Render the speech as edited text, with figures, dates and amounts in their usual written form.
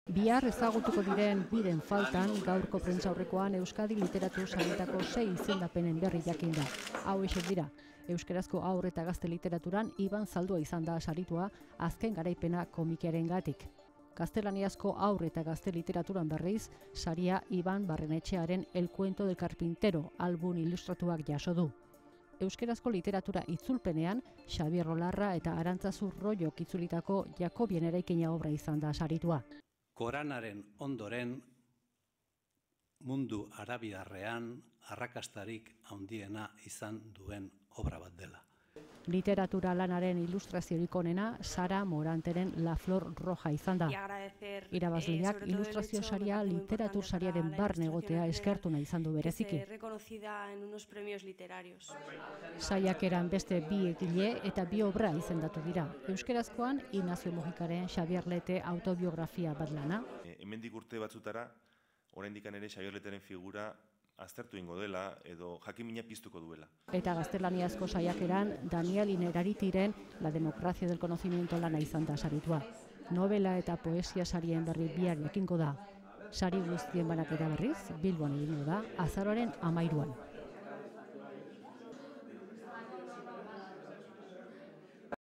Bihar ezagutuko diren biren faltan, gaurko prentsaurrekoan Euskadi literatur sarietako 6 izendapenen berri jakin da. Hau dira, euskarazko haur eta gazte literaturan Iban Zaldua izan da saritua azken garaipena komikiarengatik. Gaztelaniazko haur eta gazte literaturan berriz, saria Iban Barrenetxearen El cuento del carpintero album ilustratuak jaso du. Euskarazko literatura itzulpenean, Xabier Rolarra eta Arantzazu Royok itzulitako Jakobien eraikina obra izan da saritua. Koranaren ondoren, mundu arabiarrean arrakastarik handiena izan duen obra bat dela. Literatura lanaren ilustraziorik onena Sara Moranteren La Flor Roja izan da. Irabazleak ilustrazio saria literatur sariaren barne egotea eskertu nahi izan du bereziki. Saiakeran beste bi egile eta bi obra izendatu dira. Euskarazkoan Ignacio Mojikaren Xabier Lete autobiografia bat lana. Hemendik urte batzutara, oraindik ere Xabier Leteren figura aztertu ingo dela edo jakimina piztuko duela. Eta gaztelaniazko saiakeran Daniel Ineraritiren La democracia del conocimiento lana izan da saritua. Novela eta poesia sarien berri bihar jakingo da. Sari guztien banaketa berriz, Bilbon egingo da, azaroaren 13.